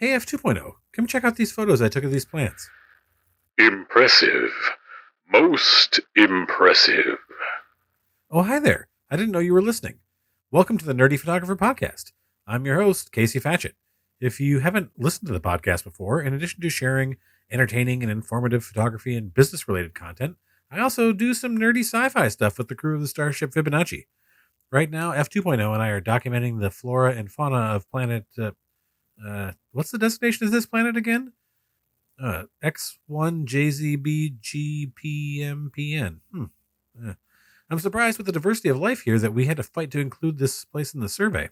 Hey, F2.0, come check out these photos I took of these plants. Impressive. Most impressive. Oh, hi there. I didn't know you were listening. Welcome to the Nerdy Photographer Podcast. I'm your host, Casey Fatchett. If you haven't listened to the podcast before, in addition to sharing entertaining and informative photography and business-related content, I also do some nerdy sci-fi stuff with the crew of the Starship Fibonacci. Right now, F2.0 and I are documenting the flora and fauna of planet... what's the destination of this planet again? X1JZBGPMPN. I'm surprised with the diversity of life here that we had to fight to include this place in the survey.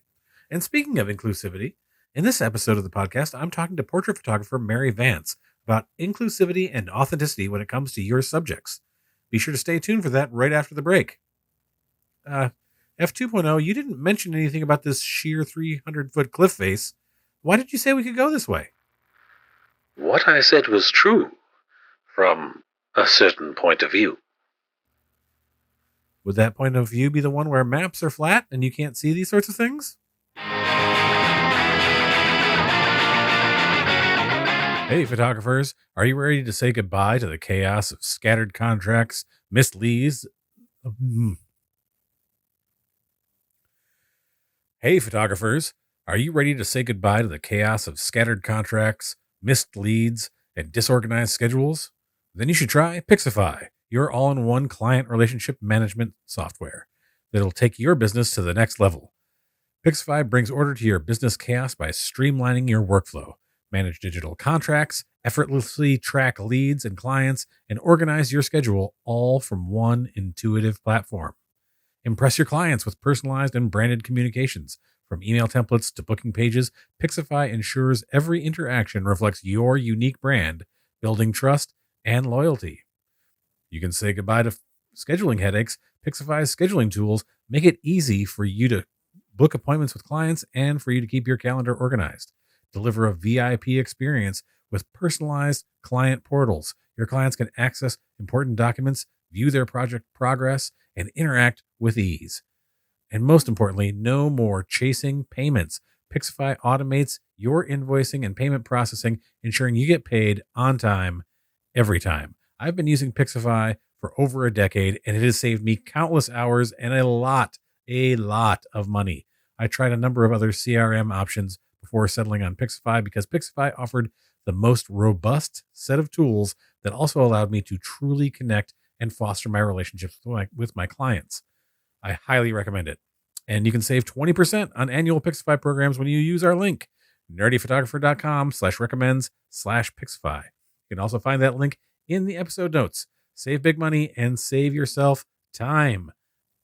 And speaking of inclusivity, in this episode of the podcast, I'm talking to portrait photographer Mary Vance about inclusivity and authenticity when it comes to your subjects. Be sure to stay tuned for that right after the break. F2.0, you didn't mention anything about this sheer 300-foot cliff face. Why did you say we could go this way? What I said was true, from a certain point of view. Would that point of view be the one where maps are flat and you can't see these sorts of things? Hey, photographers, are you ready to say goodbye to the chaos of scattered contracts, missed leads? Hey, photographers, are you ready to say goodbye to the chaos of scattered contracts, missed leads, and disorganized schedules? Then you should try Pixify, your all-in-one client relationship management software that'll take your business to the next level. Pixify brings order to your business chaos by streamlining your workflow, manage digital contracts, effortlessly track leads and clients, and organize your schedule all from one intuitive platform. Impress your clients with personalized and branded communications. From email templates to booking pages, Pixify ensures every interaction reflects your unique brand, building trust and loyalty. You can say goodbye to scheduling headaches. Pixify's scheduling tools make it easy for you to book appointments with clients and for you to keep your calendar organized. Deliver a VIP experience with personalized client portals. Your clients can access important documents, view their project progress, and interact with ease. And most importantly, no more chasing payments. Pixify automates your invoicing and payment processing, ensuring you get paid on time, every time. I've been using Pixify for over a decade, and it has saved me countless hours and a lot of money. I tried a number of other CRM options before settling on Pixify because Pixify offered the most robust set of tools that also allowed me to truly connect and foster my relationships with my clients. I highly recommend it. And you can save 20% on annual Pixify programs when you use our link, nerdyphotographer.com/recommends/Pixify. You can also find that link in the episode notes. Save big money and save yourself time.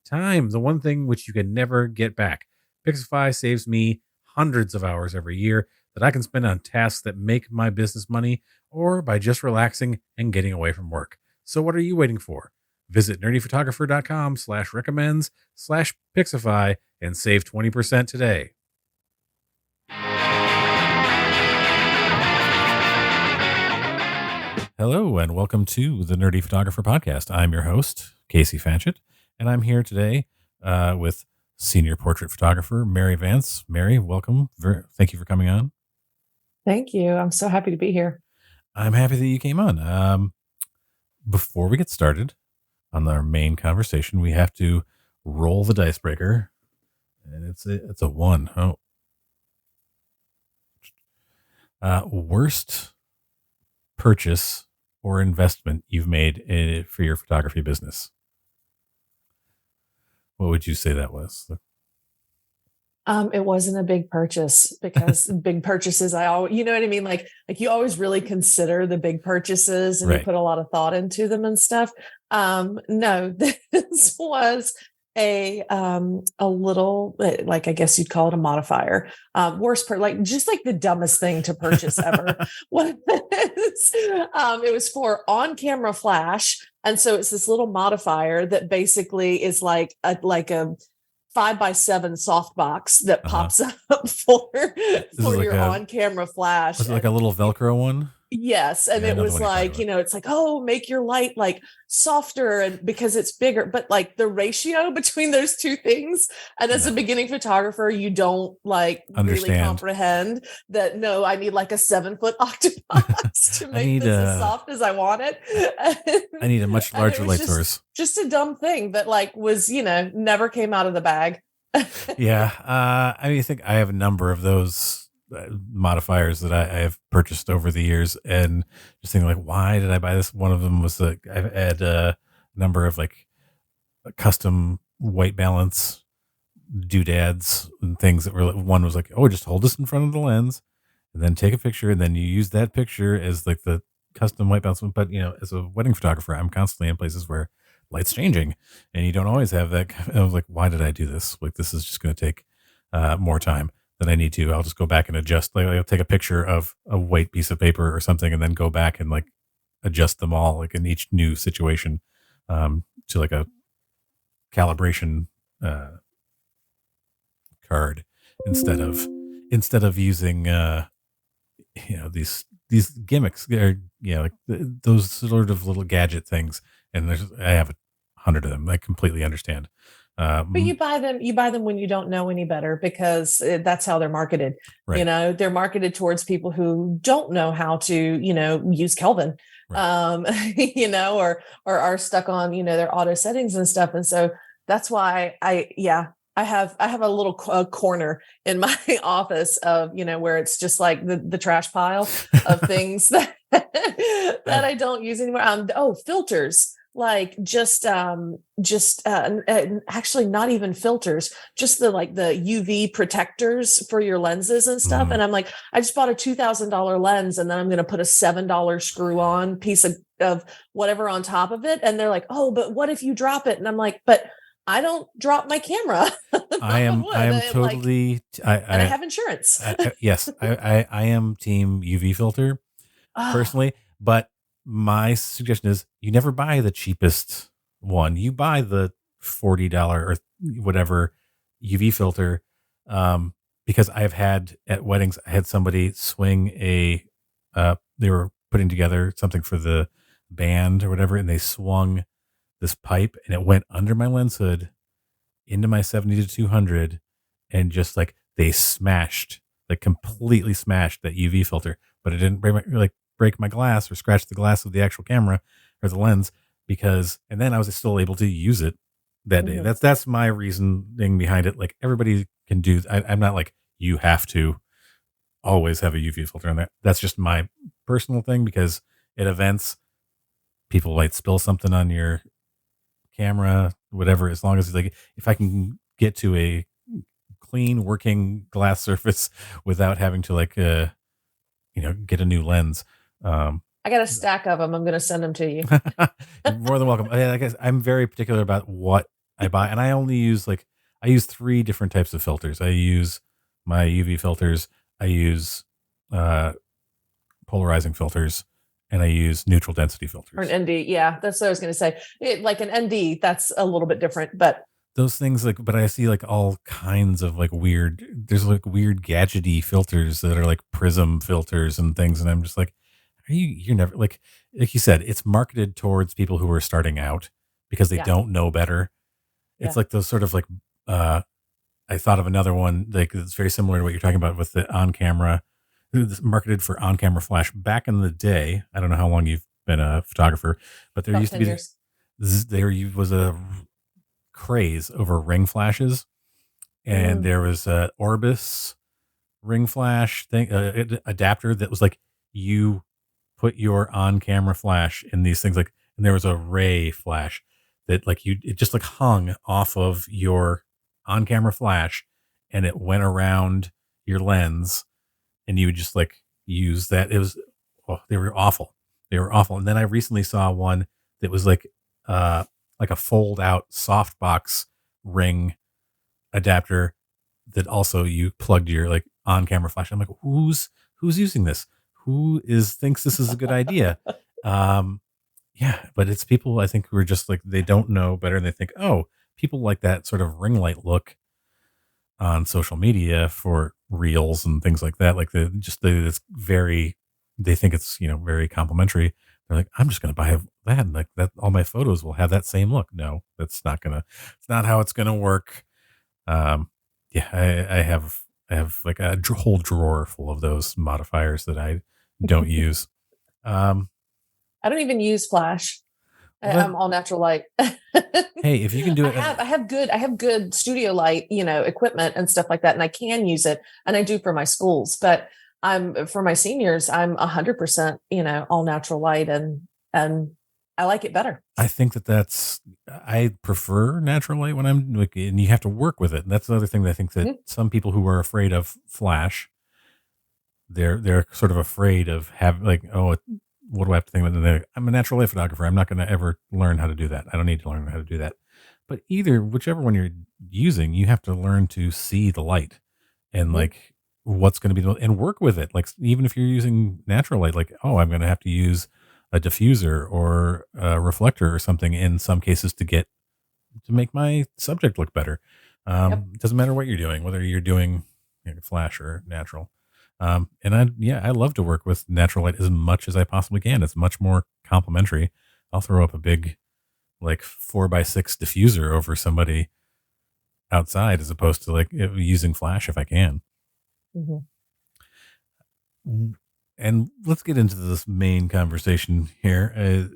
Time, the one thing which you can never get back. Pixify saves me hundreds of hours every year that I can spend on tasks that make my business money or by just relaxing and getting away from work. So what are you waiting for? Visit nerdyphotographer.com/recommends/Pixify and save 20% today. Hello and welcome to the Nerdy Photographer Podcast. I'm your host, Casey Fatchett, and I'm here today with senior portrait photographer Mary Vance. Mary, welcome. Thank you for coming on. Thank you. I'm so happy to be here. I'm happy that you came on. Before we get started on our main conversation, we have to roll the dice breaker, and it's a 1. Worst purchase or investment you've made for your photography business. What would you say that was? It wasn't a big purchase because big purchases, you know what I mean? Like you always really consider the big purchases and Right. You put a lot of thought into them and stuff. No, this was a little, like, I guess you'd call it a modifier. Just like the dumbest thing to purchase ever. It was for on-camera flash. And so it's this little modifier that basically is like a 5x7 softbox that pops up for your on-camera flash. Was it like a little Velcro one? Yes. And Yeah, I it know the was one you're talking like, about. it's like, oh, make your light like softer and because it's bigger. But like the ratio between those two things. And as a No. beginning photographer, you don't like really Understand. comprehend that. No, I need like a 7-foot octopus to I make need this as soft as I want it. I need a much And it larger was light source. just a dumb thing that like was, never came out of the bag. Yeah. I mean, I think I have a number of those modifiers that I have purchased over the years, and just thinking like, why did I buy this? One of them was like, I've had a number of like custom white balance doodads and things that were like, one was like, oh, just hold this in front of the lens and then take a picture. And then you use that picture as like the custom white balance. But, as a wedding photographer, I'm constantly in places where light's changing and you don't always have that. I was like, why did I do this? Like, this is just going to take more time than I need to. I'll just go back and adjust. Like, I'll take a picture of a white piece of paper or something and then go back and like adjust them all like in each new situation to like a calibration card instead of using these gimmicks or like those sort of little gadget things. And I have 100 of them. I completely understand. But you buy them when you don't know any better because that's how they're marketed. Right. They're marketed towards people who don't know how to, use Kelvin, right. Or are stuck on, their auto settings and stuff. And so that's why I have a little corner in my office of, where it's just like the trash pile of things that I don't use anymore. Filters. Like actually not even filters, just the UV protectors for your lenses and stuff. And I'm like, I just bought a $2,000 lens and then I'm going to put a $7 screw on piece of whatever on top of it. And they're like, oh, but what if you drop it? And I'm like, but I don't drop my camera. I am totally, and I have insurance. Yes, I am team UV filter personally, but my suggestion is you never buy the cheapest one. You buy the $40 or whatever UV filter. Because I've had at weddings, I had somebody swing they were putting together something for the band or whatever, and they swung this pipe and it went under my lens hood into my 70-200 and just like they completely smashed that UV filter, but it didn't break my glass or scratch the glass of the actual camera or the lens and then I was still able to use it that day. That's my reasoning behind it. Like everybody can do. I'm not like you have to always have a UV filter on that. That's just my personal thing because at events, people might spill something on your camera, whatever, as long as like, if I can get to a clean working glass surface without having to get a new lens. I got a stack of them. I'm going to send them to you. You're more than welcome. I guess I'm very particular about what I buy, and I only use I use 3 different types of filters. I use my UV filters. I use polarizing filters, and I use neutral density filters. Or an ND. Yeah, that's what I was going to say. Like an ND, that's a little bit different, but those things but I see all kinds of weird, there's weird gadgety filters that are prism filters and things. And I'm just like, you're never like you said, it's marketed towards people who are starting out because they don't know better. It's like those sort of I thought of another one, it's very similar to what you're talking about with the on-camera, marketed for on-camera flash back in the day. I don't know how long you've been a photographer, but there used to be there was a craze over ring flashes, and there was a Orbis ring flash thing adapter that was you put your on-camera flash in these things and there was a ray flash that it just hung off of your on-camera flash and it went around your lens and you would just use that. They were awful. And then I recently saw one that was like a fold out softbox ring adapter that also you plugged your on-camera flash. I'm like, who's using this? Who thinks this is a good idea? Yeah, but it's people I think who are just they don't know better, and they think, oh, people like that sort of ring light look on social media for reels and things like that. This very they think it's, very complimentary. They're like, I'm just going to buy that. And like that, all my photos will have that same look. No, it's not how it's going to work. Yeah, I have like a whole drawer full of those modifiers that I don't use. I don't even use flash. I'm all natural light. Hey, if you can do it, I have good studio light, equipment and stuff like that, and I can use it, and I do for my schools. But for my seniors, I'm 100%, all natural light, and I like it better. I think I prefer natural light when I'm like, and you have to work with it. And that's the other thing that I think that some people who are afraid of flash, they're sort of afraid of having like, oh, what do I have to think about? And I'm a natural light photographer. I'm not going to ever learn how to do that. I don't need to learn how to do that. But whichever one you're using, you have to learn to see the light and like what's going to be, and work with it. Like, even if you're using natural light, like, oh, I'm going to have to use a diffuser or a reflector or something in some cases to make my subject look better. It doesn't matter what you're doing, whether you're doing flash or natural. And I love to work with natural light as much as I possibly can. It's much more complimentary. I'll throw up a big, like 4x6 diffuser over somebody outside as opposed to like using flash if I can. And let's get into this main conversation here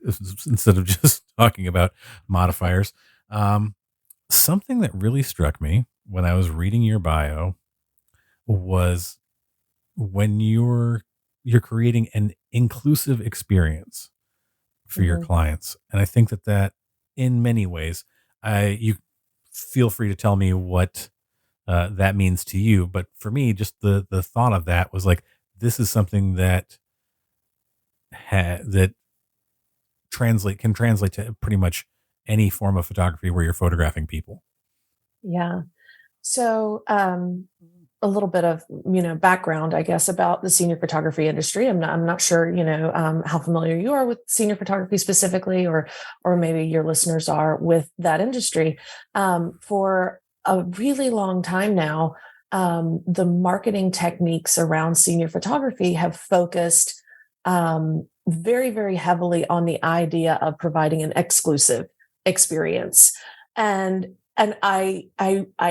instead of just talking about modifiers. Something that really struck me when I was reading your bio was when you're creating an inclusive experience for your clients. And I think that in many ways, you feel free to tell me what that means to you. But for me, just the thought of that was like, this is something that can translate to pretty much any form of photography where you're photographing people. Yeah. So, a little bit of, background, I guess, about the senior photography industry. I'm not sure, how familiar you are with senior photography specifically, or maybe your listeners are with that industry. For a really long time now, the marketing techniques around senior photography have focused very, very heavily on the idea of providing an exclusive experience. And I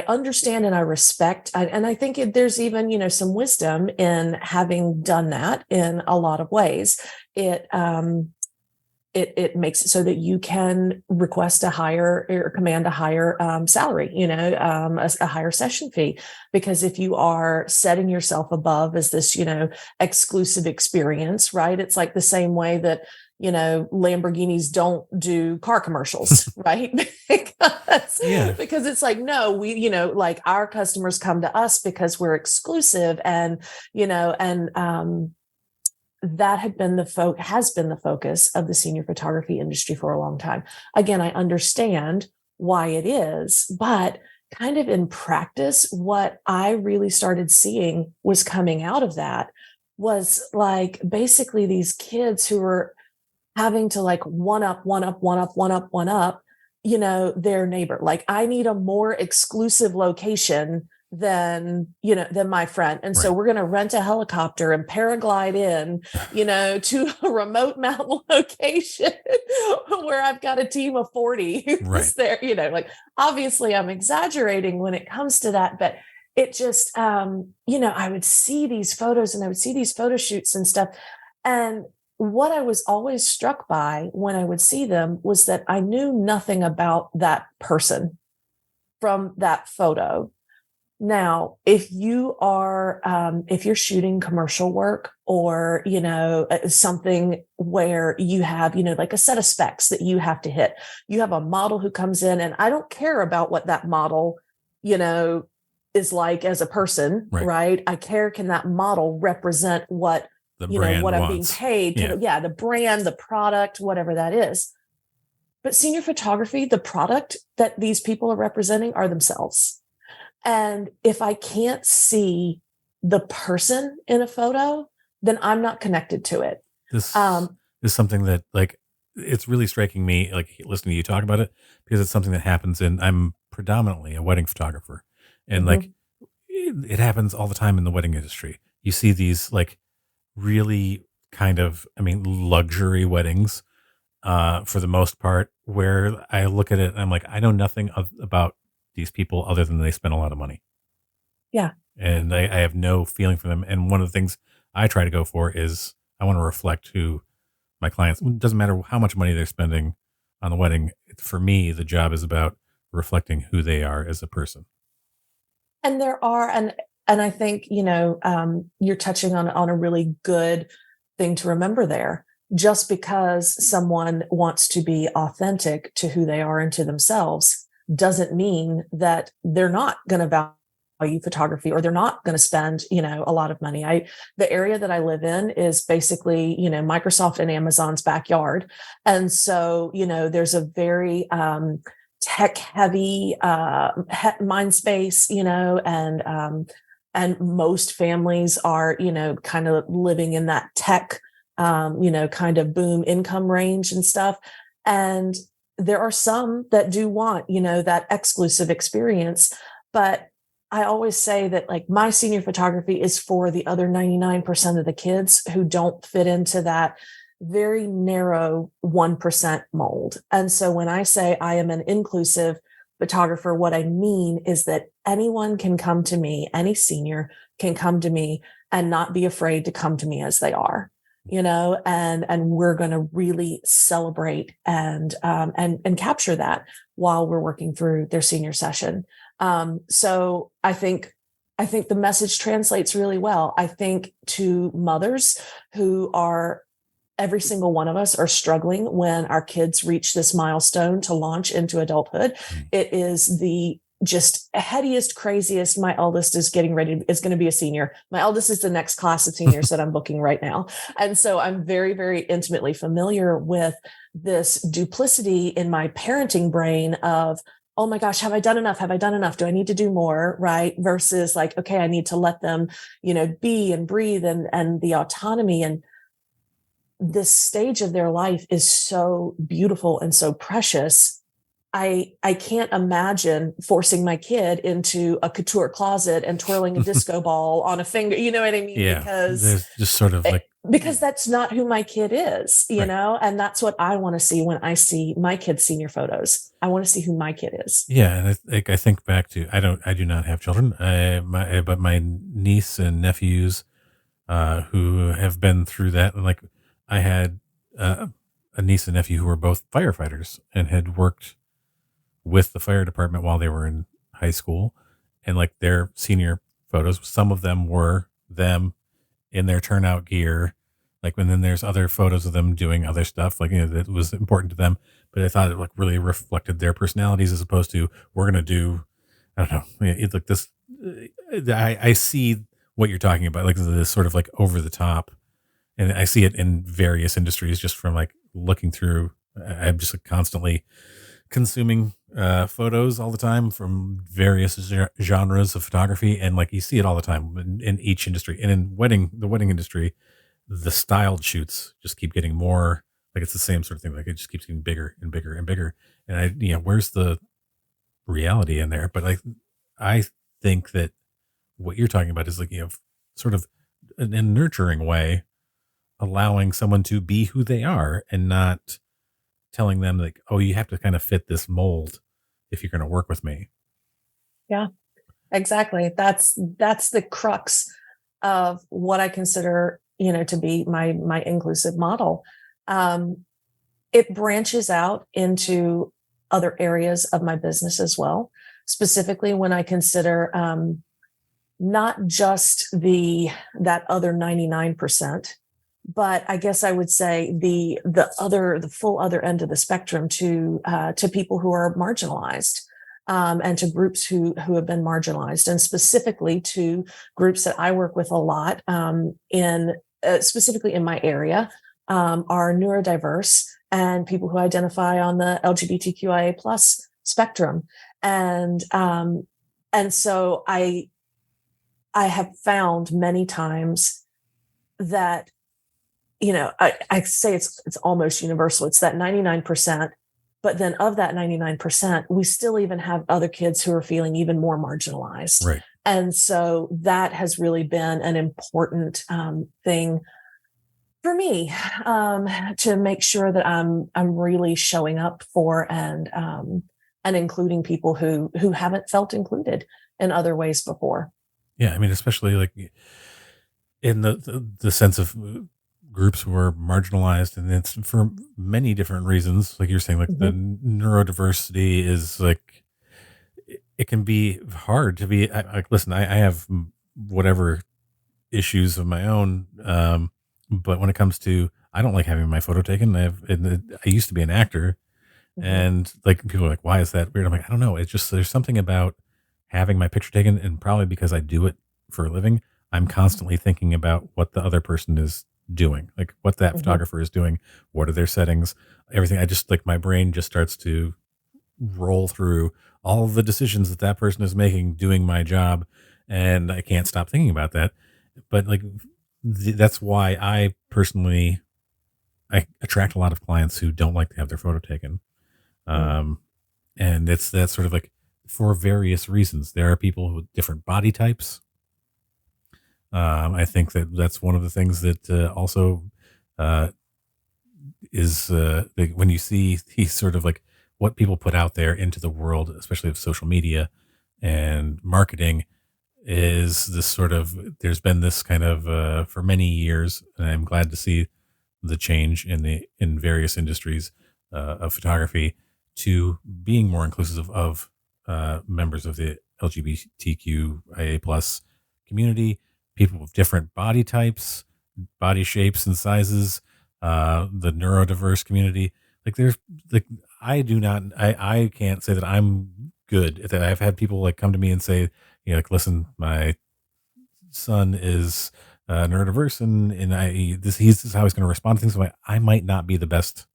understand and I respect, and I think there's even, some wisdom in having done that in a lot of ways. It makes it so that you can request a higher or command a higher salary, a higher session fee, because if you are setting yourself above as this, exclusive experience, right? It's like the same way that, Lamborghinis don't do car commercials, right? Because it's like, no, we, like our customers come to us because we're exclusive, and, that has been the focus of the senior photography industry for a long time. Again, I understand why it is, but kind of in practice, what I really started seeing was coming out of that was like basically these kids who were having to like one up their neighbor. Like, I need a more exclusive location than my friend. And so we're going to rent a helicopter and paraglide in, to a remote mountain location where I've got a team of 40 who's there, like, obviously I'm exaggerating when it comes to that, but it just, I would see these photos and I would see these photo shoots and stuff. And what I was always struck by when I would see them was that I knew nothing about that person from that photo. Now, if you are, if you're shooting commercial work or, something where you have, like a set of specs that you have to hit, you have a model who comes in, and I don't care about what that model, is like as a person, right? I care, can that model represent what, what I'm being paid? The brand, the product, whatever that is. But senior photography, the product that these people are representing are themselves. And if I can't see the person in a photo, then I'm not connected to it. This is something that, like, it's really striking me, like, listening to you talk about it, because it's something that happens I'm predominantly a wedding photographer. And like, it happens all the time in the wedding industry. You see these like really kind of, luxury weddings, for the most part, where I look at it and I'm like, I know nothing about these people other than they spend a lot of money. Yeah. And I have no feeling for them. And one of the things I try to go for is I want to reflect who my clients, it doesn't matter how much money they're spending on the wedding. For me, the job is about reflecting who they are as a person. And there are, and I think, you're touching on a really good thing to remember there. Just because someone wants to be authentic to who they are and to themselves doesn't mean that they're not going to value photography or they're not going to spend, a lot of money. The area that I live in is basically, Microsoft and Amazon's backyard. And so, there's a very, tech heavy, mind space, and most families are, kind of living in that tech, kind of boom income range and stuff. And there are some that do want, that exclusive experience. But I always say that like my senior photography is for the other 99% of the kids who don't fit into that very narrow 1% mold. And so when I say I am an inclusive photographer, what I mean is that anyone can come to me, any senior can come to me and not be afraid to come to me as they are. And we're going to really celebrate and capture that while we're working through their senior session. So I think the message translates really well. I think to mothers who are, every single one of us are struggling when our kids reach this milestone to launch into adulthood. It is the just headiest, craziest. My eldest is going to be a senior. My eldest is the next class of seniors that I'm booking right now. And so I'm very, very intimately familiar with this duplicity in my parenting brain of, oh my gosh, have I done enough? Have I done enough? Do I need to do more? Right. Versus like, okay, I need to let them, be and breathe and the autonomy. And this stage of their life is so beautiful and so precious. I can't imagine forcing my kid into a couture closet and twirling a disco ball on a finger. You know what I mean? Yeah. Because just sort of like, because that's not who my kid is, right. And that's what I want to see when I see my kid's senior photos. I want to see who my kid is. Yeah. And I think back to, I do not have children, but my niece and nephews, who have been through that. And like I had, a niece and nephew who were both firefighters and had worked with the fire department while they were in high school, and like their senior photos, some of them were them in their turnout gear, like, and then there's other photos of them doing other stuff, like, that was important to them, but I thought it like really reflected their personalities as opposed to we're going to do, I don't know, it's like this, I see what you're talking about, like this sort of like over the top, and I see it in various industries just from like looking through. I'm just like constantly consuming photos all the time from various genres of photography, and like you see it all the time in each industry. And in the wedding industry, the styled shoots just keep getting more, like it's the same sort of thing, like it just keeps getting bigger and bigger and bigger. And where's the reality in there? But I think that what you're talking about is like, sort of in a nurturing way, allowing someone to be who they are and not telling them like, oh, you have to kind of fit this mold if you're going to work with me. Yeah, exactly. That's the crux of what I consider, to be my inclusive model. It branches out into other areas of my business as well, specifically when I consider not just that other 99%, but I guess I would say the full other end of the spectrum to people who are marginalized, and to groups who have been marginalized, and specifically to groups that I work with a lot, specifically in my area, are neurodiverse and people who identify on the LGBTQIA plus spectrum. And so I have found many times that, I say it's almost universal. It's that 99%, but then of that 99%, we still even have other kids who are feeling even more marginalized. Right. And so that has really been an important thing for me, to make sure that I'm really showing up for and including people who haven't felt included in other ways before. Yeah, I mean, especially like in the sense of groups who are marginalized, and it's for many different reasons. Like you're saying, like the neurodiversity is like it can be hard to be. Like, listen, I have whatever issues of my own, but when it comes to, I don't like having my photo taken. I used to be an actor, and like people are like, why is that weird? I'm like, I don't know. It's just there's something about having my picture taken, and probably because I do it for a living, I'm constantly thinking about what the other person is doing, like what that photographer is doing, what are their settings, everything. I just like my brain just starts to roll through all of the decisions that that person is making doing my job, and I can't stop thinking about that. But like that's why I personally I attract a lot of clients who don't like to have their photo taken. And it's that sort of like for various reasons. There are people with different body types. I think that that's one of the things that also is when you see these sort of like what people put out there into the world, especially of social media and marketing, is this sort of, there's been this kind of for many years, and I'm glad to see the change in various industries of photography to being more inclusive of members of the LGBTQIA plus community, people with different body types, body shapes and sizes, the neurodiverse community. Like there's like, I can't say that I'm good at that. I've had people like come to me and say, you know, like, listen, my son is neurodiverse, and this is how he's going to respond to things. So I might not be the best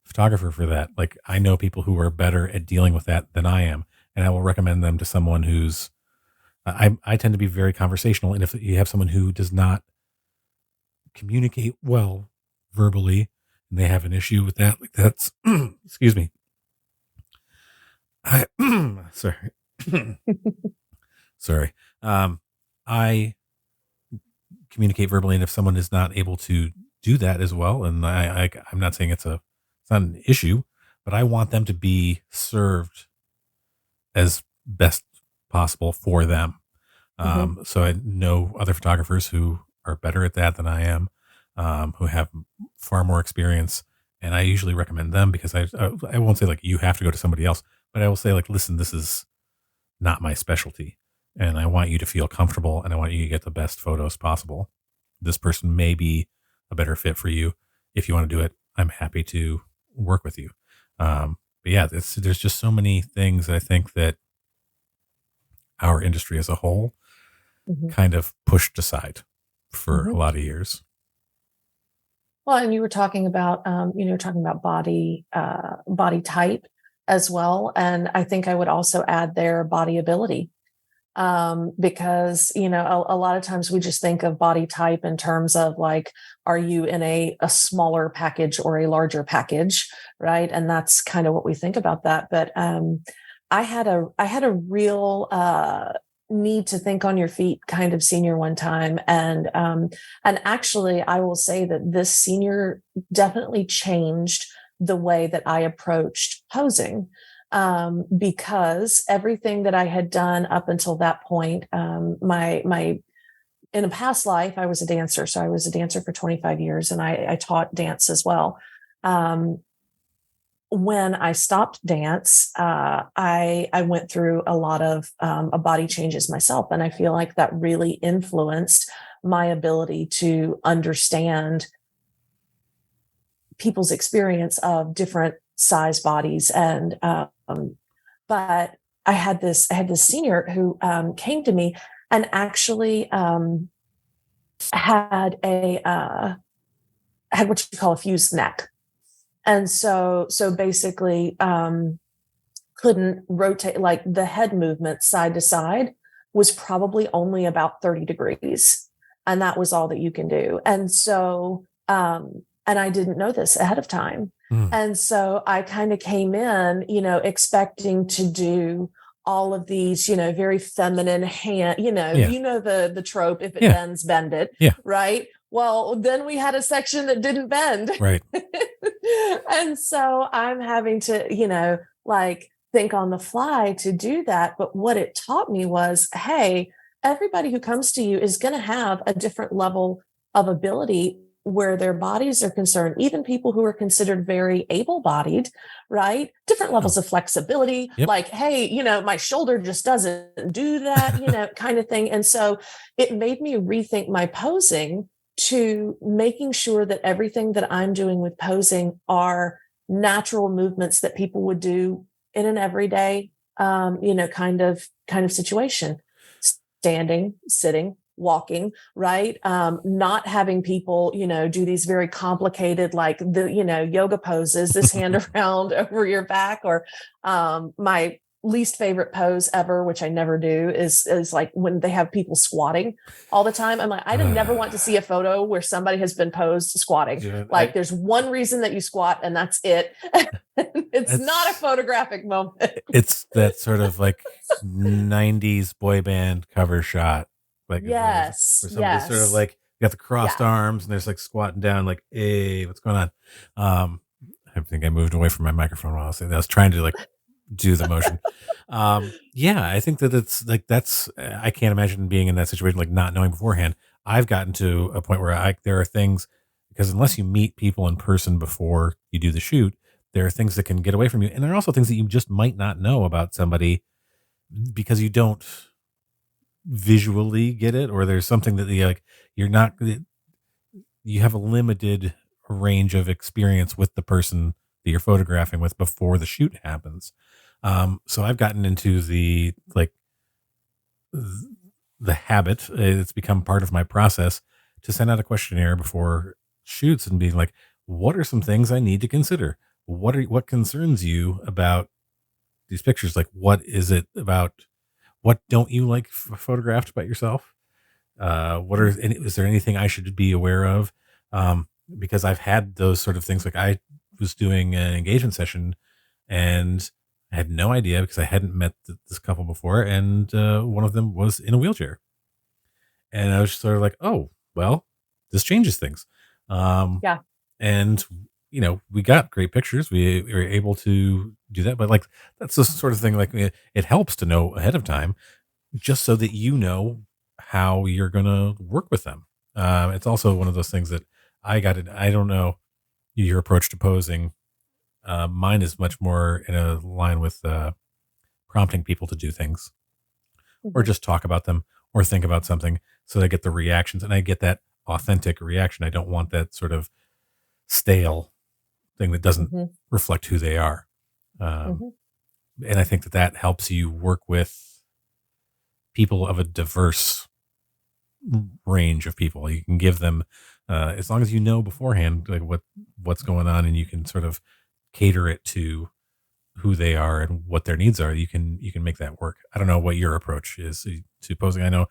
photographer for that. Like I know people who are better at dealing with that than I am, and I will recommend them to someone who's. I tend to be very conversational, and if you have someone who does not communicate well verbally, and they have an issue with that, like that's excuse me. I sorry. Sorry. I communicate verbally, and if someone is not able to do that as well, and I'm not saying it's not an issue, but I want them to be served as best possible for them. So I know other photographers who are better at that than I am, who have far more experience, and I usually recommend them because I won't say like you have to go to somebody else, but I will say like, listen, this is not my specialty, and I want you to feel comfortable, and I want you to get the best photos possible. This person may be a better fit for you. If you want to do it, I'm happy to work with you. But yeah, there's just so many things that I think that our industry as a whole kind of pushed aside for a lot of years. Well, and you were talking about, body type as well. And I think I would also add their body ability. Because, you know, a lot of times we just think of body type in terms of like, are you in a smaller package or a larger package? Right. And that's kind of what we think about that. But, I had a real, need to think on your feet kind of senior one time. And actually I will say that this senior definitely changed the way that I approached posing. Because everything that I had done up until that point, my in a past life, I was a dancer. So I was a dancer for 25 years, and I taught dance as well. When I stopped dance, I went through a lot of body changes myself, and I feel like that really influenced my ability to understand people's experience of different size bodies. And but I had this senior who came to me and actually had what you call a fused neck. And so basically couldn't rotate, like the head movement side to side was probably only about 30 degrees. And that was all that you can do. And so, and I didn't know this ahead of time. And so I kind of came in, you know, expecting to do all of these, very feminine hand, Yeah. the trope, if it Yeah. bends, bend it. Yeah. Right. Well, then we had a section that didn't bend. Right. And so I'm having to, like think on the fly to do that. But what it taught me was, hey, everybody who comes to you is going to have a different level of ability where their bodies are concerned, even people who are considered very able-bodied, right? Different levels of flexibility, Yep. like, hey, my shoulder just doesn't do that, kind of thing. And so it made me rethink my posing to making sure that everything that I'm doing with posing are natural movements that people would do in an everyday, kind of situation, standing, sitting, walking, right? Not having people, do these very complicated, like yoga poses, this hand around over your back, or my least favorite pose ever, which I never do, is like when they have people squatting all the time. I'm like, I never want to see a photo where somebody has been posed squatting. Yeah, like there's one reason that you squat and that's it. It's not a photographic moment. It's that sort of like 90s boy band cover shot. Like yes. where somebody's sort of like got the crossed arms and there's like squatting down like, hey, what's going on? I think I moved away from my microphone while I was trying to like do the motion. Yeah, I think that it's like I can't imagine being in that situation, like not knowing beforehand. I've gotten to a point where there are things, because unless you meet people in person before you do the shoot, there are things that can get away from you. And there are also things that you just might not know about somebody because you don't visually get it, or there's something that you have a limited range of experience with the person that you're photographing with before the shoot happens. So I've gotten into the habit. It's become part of my process to send out a questionnaire before shoots and being like, what are some things I need to consider? What concerns you about these pictures? Like, what is it about? What don't you like photographed about yourself? Is there anything I should be aware of? Because I've had those sort of things. Like I was doing an engagement session and I had no idea because I hadn't met this couple before. And one of them was in a wheelchair. And I was just sort of like, oh, well, this changes things. Yeah. And, we got great pictures. We were able to do that. But like, that's the sort of thing, like it helps to know ahead of time just so that you know how you're going to work with them. It's also one of those things that I don't know your approach to posing. Mine is much more in a line with prompting people to do things or just talk about them or think about something so that I get the reactions and I get that authentic reaction. I don't want that sort of stale thing that doesn't reflect who they are. And I think that helps you work with people of a diverse range of people. You can give them, as long as you know beforehand, like what's going on, and you can sort of cater it to who they are and what their needs are. You can make that work. I don't know what your approach is to posing. I know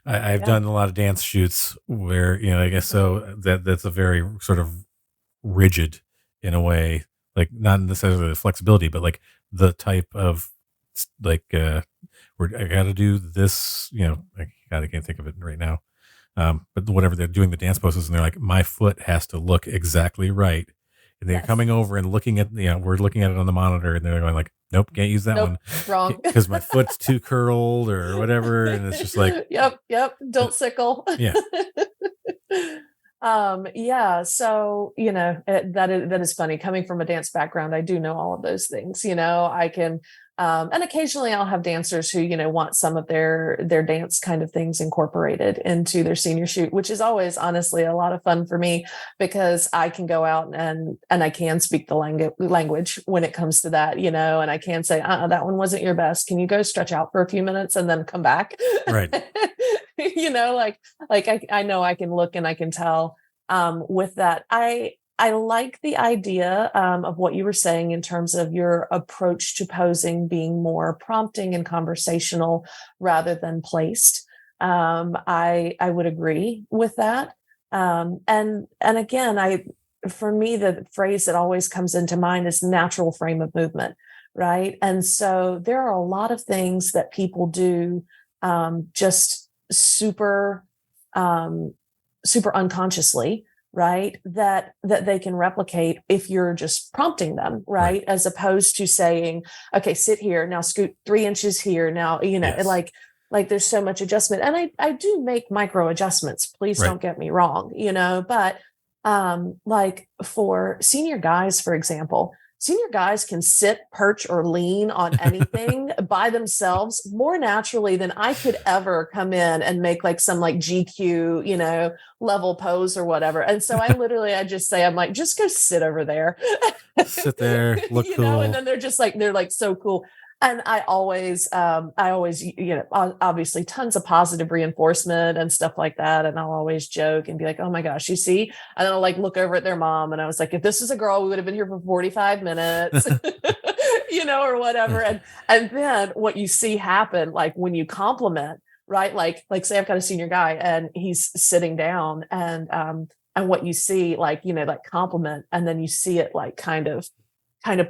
I've done a lot of dance shoots where, I guess so that's a very sort of rigid in a way, like not necessarily the flexibility, but like the type of like, where I got to do this, I can't think of it right now. But whatever, they're doing the dance poses and they're like, my foot has to look exactly right. And they're coming over and looking at, we're looking at it on the monitor and they're going like, nope, can't use that one. Wrong. Because my foot's too curled or whatever. And it's just like, yep. Don't sickle. Yeah. Yeah. So, that is funny. Coming from a dance background, I do know all of those things. I can, and occasionally I'll have dancers who, want some of their dance kind of things incorporated into their senior shoot, which is always honestly a lot of fun for me because I can go out and I can speak the language when it comes to that, and I can say, that one wasn't your best. Can you go stretch out for a few minutes and then come back? Right. I know I can look and I can tell with that. I like the idea of what you were saying in terms of your approach to posing being more prompting and conversational rather than placed. I would agree with that. And again, for me, the phrase that always comes into mind is natural frame of movement, right? And so there are a lot of things that people do just super unconsciously, right? That they can replicate if you're just prompting them, right? As opposed to saying, okay, sit here, now scoot 3 inches here. Now, Yes. like there's so much adjustment. And I do make micro adjustments. Please don't get me wrong, but like for senior guys, for example, senior guys can sit, perch, or lean on anything by themselves more naturally than I could ever come in and make like some like GQ, level pose or whatever. And so I just say, I'm like, just go sit over there. Sit there, look cool. And then they're like so cool. And I always, obviously tons of positive reinforcement and stuff like that. And I'll always joke and be like, oh my gosh, you see? And then I'll like look over at their mom. And I was like, if this was a girl, we would have been here for 45 minutes, or whatever. And then what you see happen, like when you compliment, right? Like say I've got a senior guy and he's sitting down and what you see, like compliment, and then you see it like kind of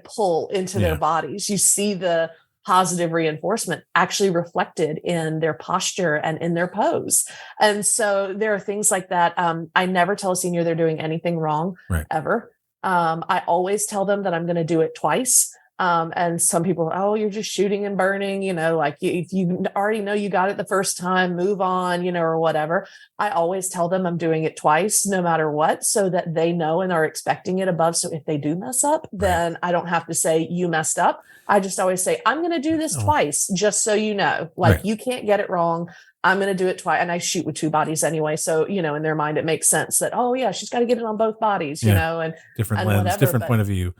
pull into their bodies. You see the positive reinforcement actually reflected in their posture and in their pose. And so there are things like that. I never tell a senior they're doing anything wrong, ever. I always tell them that I'm going to do it twice. And some people, oh, you're just shooting and burning, like if you already know you got it the first time, move on, or whatever. I always tell them I'm doing it twice, no matter what, so that they know and are expecting it above. So if they do mess up, then I don't have to say you messed up. I just always say, I'm going to do this twice, just so you know, like you can't get it wrong. I'm going to do it twice. And I shoot with 2 bodies anyway. So, in their mind, it makes sense that, oh yeah, she's got to get it on both bodies, and different and lens, whatever, different point of view.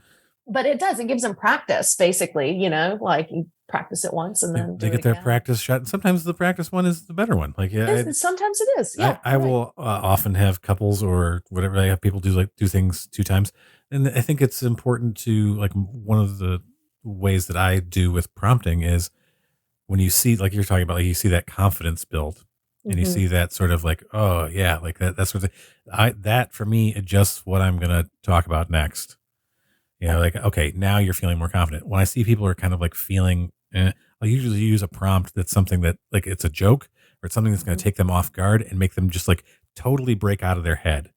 But it gives them practice, basically, like you practice it once and then they get their practice shot. And sometimes the practice one is the better one. Like, sometimes it is. Yeah. I will often have couples or whatever. I have people do things 2 times. And I think it's important to, like, one of the ways that I do with prompting is when you see, like you're talking about, like you see that confidence build and you see that sort of like, oh yeah, like that sort of thing. That for me adjusts what I'm going to talk about next. Like, okay, now you're feeling more confident. When I see people are kind of like feeling, I'll usually use a prompt that's something that like it's a joke or it's something that's going to take them off guard and make them just like totally break out of their head.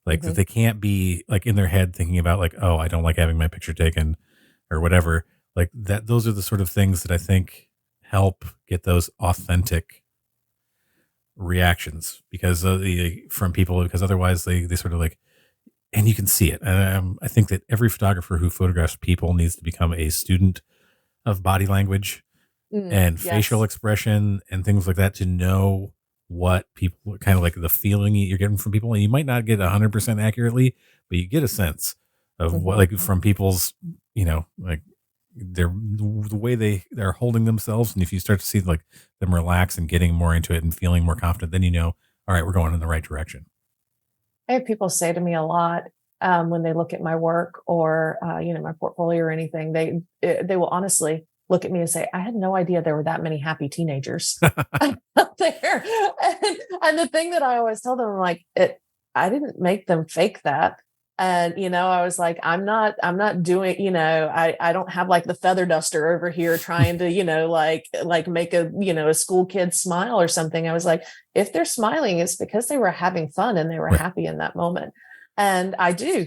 Like that they can't be like in their head thinking about like, oh, I don't like having my picture taken or whatever. Like that, those are the sort of things that I think help get those authentic reactions from people, because otherwise they sort of like, and you can see it. I think that every photographer who photographs people needs to become a student of body language and facial expression and things like that to know what people kind of like the feeling you're getting from people. And you might not get 100% accurately, but you get a sense of what, like from people's, like the way they're holding themselves. And if you start to see like them relax and getting more into it and feeling more confident, then all right, we're going in the right direction. I have people say to me a lot when they look at my work or, my portfolio or anything, they will honestly look at me and say, I had no idea there were that many happy teenagers out there. And the thing that I always tell them, I'm like, I didn't make them fake that. And, I was like, I'm not doing, I don't have like the feather duster over here trying to, like make a school kid smile or something. I was like, if they're smiling, it's because they were having fun and they were happy in that moment. And I do,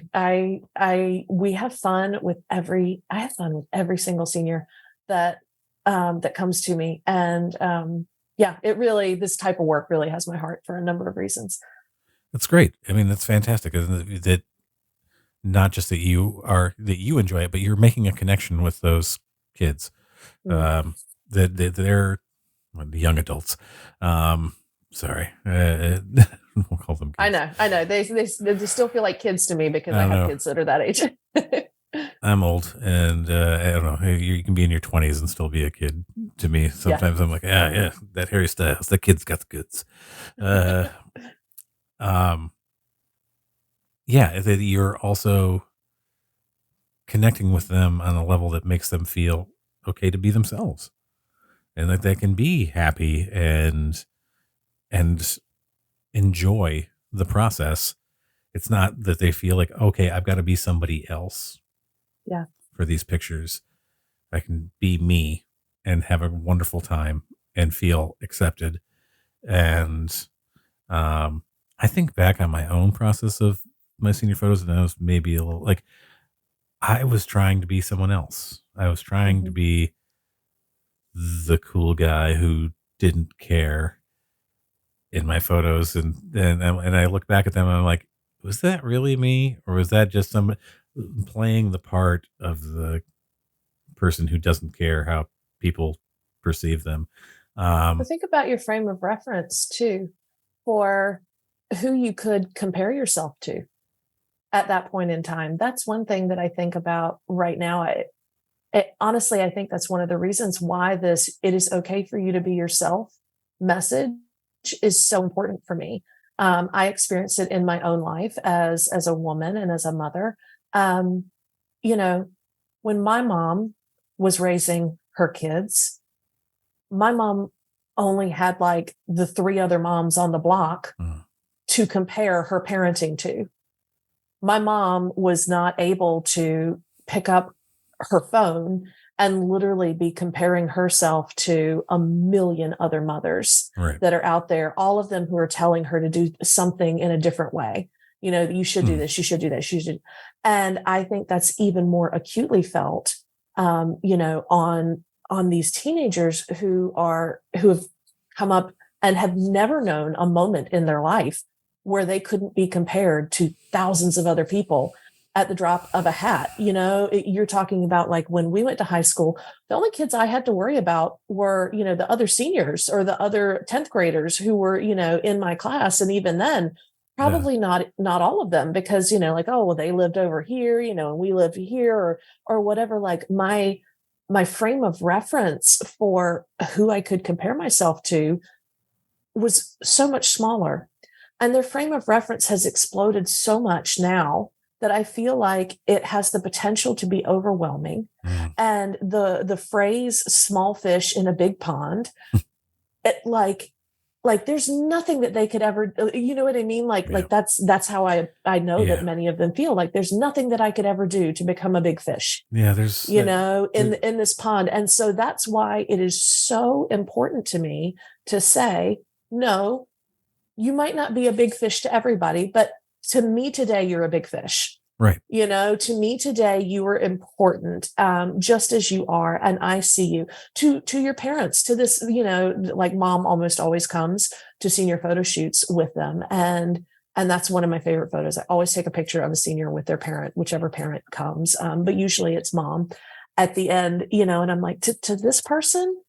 we have fun with I have fun with every single senior that comes to me. And, this type of work really has my heart for a number of reasons. That's great. I mean, that's fantastic. That not just that you enjoy it, but you're making a connection with those kids. That they're young adults. Sorry, we'll call them kids. I know. They still feel like kids to me because I have kids that are that age. I'm old, and I don't know. You can be in your 20s and still be a kid to me. Sometimes I'm like, yeah, that Harry Styles, that kid's got the goods. That you're also connecting with them on a level that makes them feel okay to be themselves, and that they can be happy and enjoy the process. It's not that they feel like, okay, I've got to be somebody else. Yeah. For these pictures. I can be me and have a wonderful time and feel accepted. And I think back on my own process of my senior photos, and I was maybe a little like I was trying to be someone else. I was trying to Mhm. be the cool guy who didn't care in my photos, and I look back at them and I'm like, was that really me, or was that just some playing the part of the person who doesn't care how people perceive them? But Um, think about your frame of reference too for who you could compare yourself to at that point in time. That's one thing that I think about right now. Honestly, I think that's one of the reasons why this "it is okay for you to be yourself" message is so important for me. I experienced it in my own life as a woman and as a mother. Um, you know, when my mom was raising her kids, my mom only had like the three other moms on the block mm, to compare her parenting to. My mom was not able to pick up her phone and literally be comparing herself to a million other mothers right. that are out there, all of them who are telling her to do something in a different way. You know, you should do Mm, this, you should do that, you should. And I think that's even more acutely felt, on these teenagers who have come up and have never known a moment in their life where they couldn't be compared to thousands of other people at the drop of a hat. You're talking about like when we went to high school, the only kids I had to worry about were, the other seniors or the other 10th graders who were, in my class. And even then, yeah. probably not all of them because, like, oh, well, they lived over here, and we lived here or whatever. Like my frame of reference for who I could compare myself to was so much smaller. And their frame of reference has exploded so much now that I feel like it has the potential to be overwhelming. Mm, And the phrase small fish in a big pond, it like there's nothing that they could ever, you know what I mean? Like yeah. that's how I know that Yeah. many of them feel like there's nothing that I could ever do to become a big fish, Yeah. There's, there, in this pond. And so that's why it is so important to me to say, no, you might not be a big fish to everybody, but to me today, you're a big fish. right. To me today, you are important, just as you are, and I see you. To your parents, to this, like mom almost always comes to senior photo shoots with them, and that's one of my favorite photos. I always take a picture of a senior with their parent, whichever parent comes, but usually it's mom at the end, and I'm like, to this person,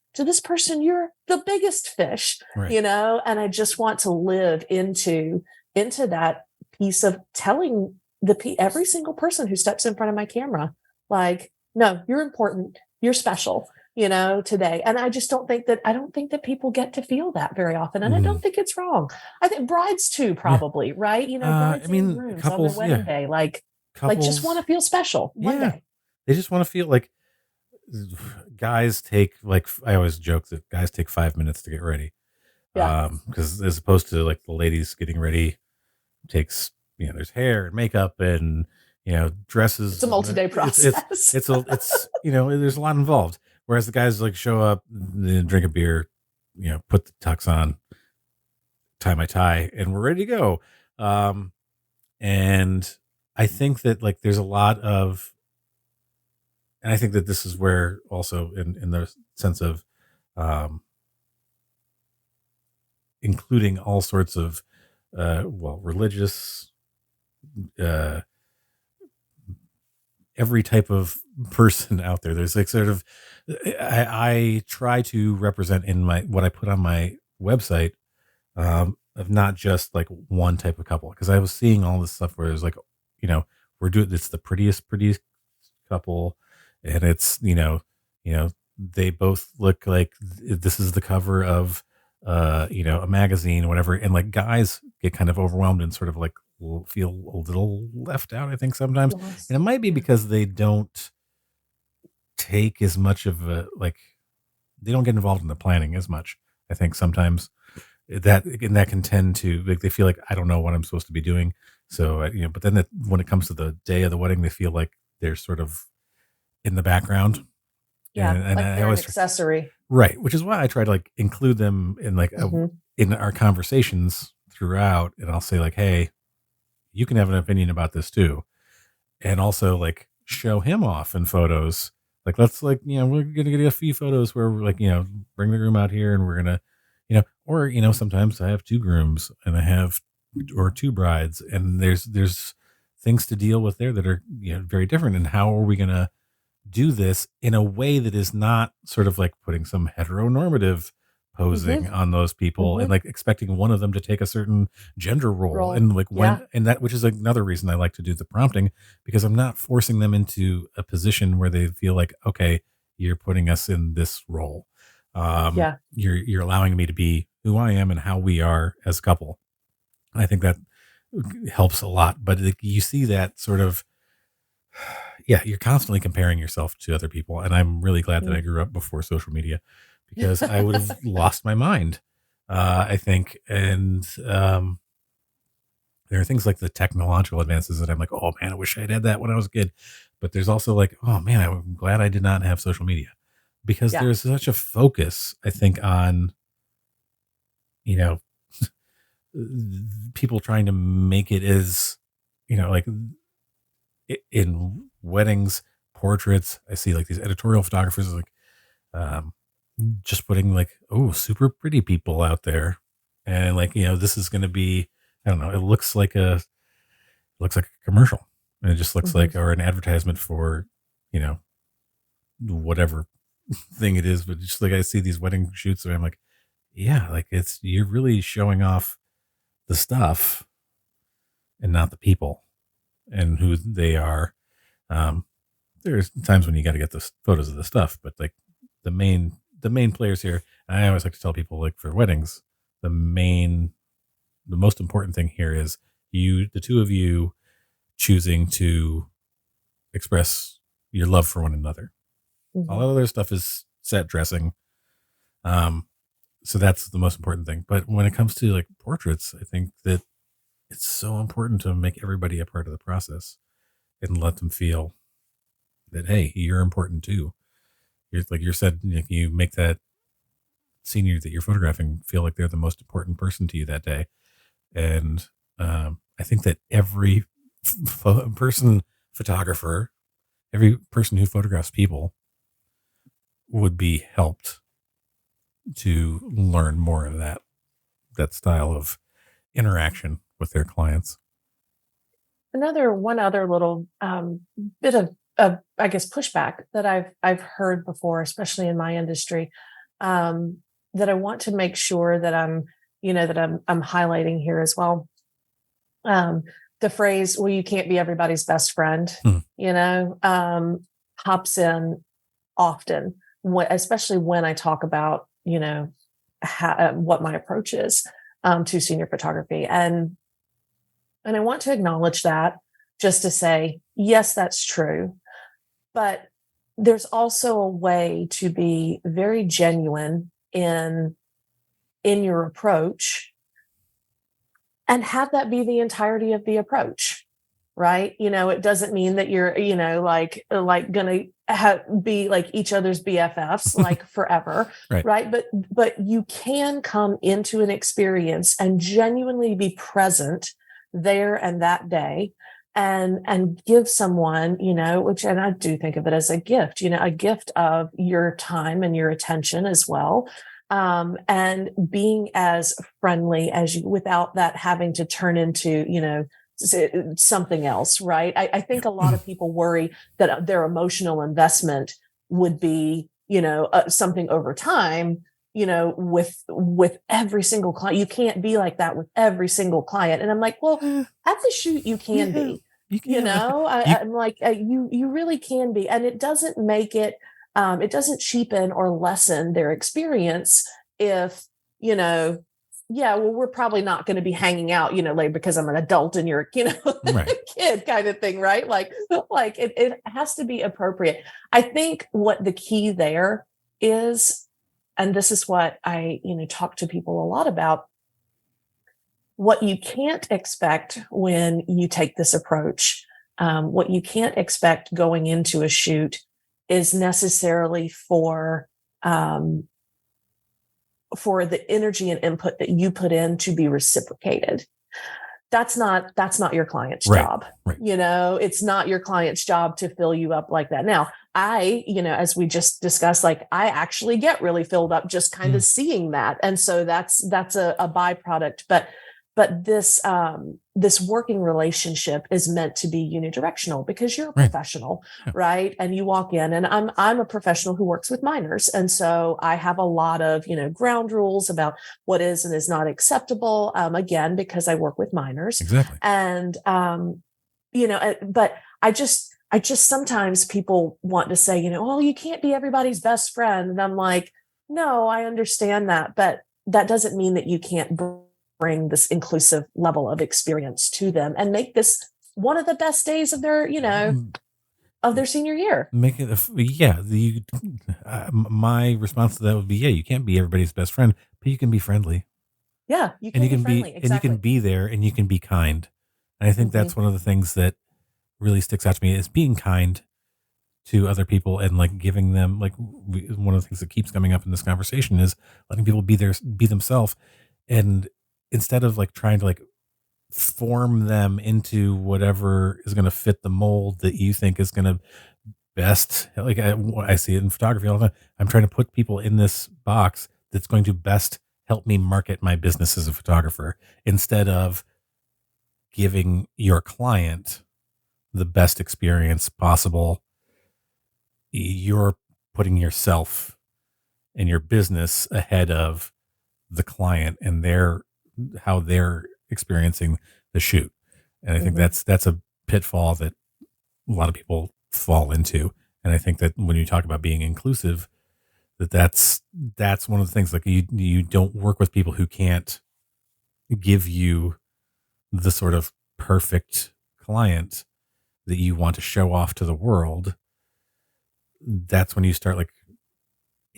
you're the biggest fish, Right. and I just want to live into that piece of telling every single person who steps in front of my camera, like, no, you're important, you're special, today. And I don't think that people get to feel that very often. And I Mm, don't think it's wrong. I think brides too, yeah. probably, right? I Brides and mean, grooms on their couples, wedding yeah. day, like just want Couples, to feel special one yeah. day. They just want to feel like guys take like I always joke that guys take 5 minutes to get ready. Yeah. Because as opposed to like the ladies getting ready takes, there's hair and makeup and It's a dresses, and multi-day process. there's a lot involved. Whereas the guys like show up, drink a beer, put the tux on, tie my tie, and we're ready to go. Um, and I think that like there's a lot of, and I think that this is where also in the sense of um, including all sorts of religious, uh, every type of person out there. There's like sort of, I try to represent in my what I put on my website, of not just like one type of couple, because I was seeing all this stuff where it's like, we're doing it's the prettiest couple, and it's they both look like this is the cover of a magazine or whatever, and like guys get kind of overwhelmed and sort of like feel a little left out, I think sometimes, Yes. and it might be Yeah. because they don't take as much of a like they don't get involved in the planning as much. I think sometimes that can tend to like they feel like I don't know what I'm supposed to be doing. So but then when it comes to the day of the wedding, they feel like they're sort of in the background. Yeah. And Like I they're an always accessory. right, which is why I try to like include them in like Mhm. in our conversations throughout, and I'll say like, hey, you can have an opinion about this too, and also like show him off in photos. Like let's like we're gonna get a few photos where we're like bring the groom out here and we're gonna or sometimes I have two grooms and I have or two brides and there's things to deal with there that are very different, and how are we gonna do this in a way that is not sort of like putting some heteronormative posing Mhm. on those people and Mhm. like expecting one of them to take a certain gender role, Roll. and like Yeah. and that, which is another reason I like to do the prompting, because I'm not forcing them into a position where they feel like, okay, you're putting us in this role. Yeah. You're allowing me to be who I am and how we are as a couple. I think that helps a lot, but like, you see that sort of, yeah, you're constantly comparing yourself to other people. And I'm really glad that I grew up before social media, because I would have lost my mind, I think. And there are things like the technological advances that I'm like, oh man, I wish I'd had that when I was a kid. But there's also like, oh man, I'm glad I did not have social media, because Yeah. there's such a focus, I think, on, you know, people trying to make it as, like in weddings, portraits. I see like these editorial photographers like um, just putting like, oh, super pretty people out there, and like this is going to be, I don't know. It looks like a commercial, and it just looks Mhm. like, or an advertisement for you know whatever thing it is. But just like I see these wedding shoots, and I'm like, yeah, like you're really showing off the stuff and not the people and who they are. Um, there's times when you got to get the photos of the stuff, but like the main players here, and I always like to tell people, like for weddings, the most important thing here is the two of you choosing to express your love for one another. All Mhm. that other stuff is set dressing. Um, so that's the most important thing. But when it comes to like portraits, I think that it's so important to make everybody a part of the process and let them feel that, hey, you're important too. You're like you said, like, you make that senior that you're photographing feel like they're the most important person to you that day. And I think that every photographer, every person who photographs people would be helped to learn more of that style of interaction with their clients. One other little bit of I guess pushback that I've heard before, especially in my industry, um, that I want to make sure that I'm highlighting here as well. Um, the phrase, "Well, you can't be everybody's best friend," Hmm. pops in often, especially when I talk about what my approach is to senior photography, and I want to acknowledge that, just to say, yes, that's true. But there's also a way to be very genuine in your approach and have that be the entirety of the approach. Right? It doesn't mean that you're, like gonna be like each other's BFFs like forever, Right. right? But you can come into an experience and genuinely be present there and that day, and give someone, which, and I do think of it as a gift, a gift of your time and your attention as well. And being as friendly as you, without that having to turn into, something else, right? I think a lot of people worry that their emotional investment would be, something over time, with every single client. You can't be like that with every single client. And I'm like, well, at the shoot, you can Yeah, be, you can. I'm like, you really can be. And it doesn't make it doesn't cheapen or lessen their experience if, yeah, well, we're probably not going to be hanging out, later because I'm an adult and you're, Right. kid kind of thing, right? Like it has to be appropriate. I think what the key there is, and this is what I, talk to people a lot about, what you can't expect when you take this approach, what you can't expect going into a shoot is necessarily for the energy and input that you put in to be reciprocated. That's not your client's job. Right. It's not your client's job to fill you up like that. Now, as we just discussed, like I actually get really filled up just kind of seeing that. And so that's a byproduct. But this working relationship is meant to be unidirectional because you're a professional, right? And you walk in, and I'm a professional who works with minors, and so I have a lot of ground rules about what is and is not acceptable. Again, because I work with minors, exactly. And but I just sometimes people want to say, well, you can't be everybody's best friend, and I'm like, no, I understand that, but that doesn't mean that you can't bring this inclusive level of experience to them and make this one of the best days of their, of their senior year. Make it, my response to that would be, you can't be everybody's best friend, but you can be friendly. Yeah, you can be friendly. And you can be there, and you can be kind. And I think that's one of the things that really sticks out to me is being kind to other people and like giving them one of the things that keeps coming up in this conversation is letting people be themselves. And instead of like trying to like form them into whatever is going to fit the mold that you think is going to best, like I see it in photography all the time. I'm trying to put people in this box that's going to best help me market my business as a photographer instead of giving your client the best experience possible. You're putting yourself and your business ahead of the client and how they're experiencing the shoot. And I think that's a pitfall that a lot of people fall into. And I think that when you talk about being inclusive, that's one of the things, like you don't work with people who can't give you the sort of perfect client that you want to show off to the world. That's when you start like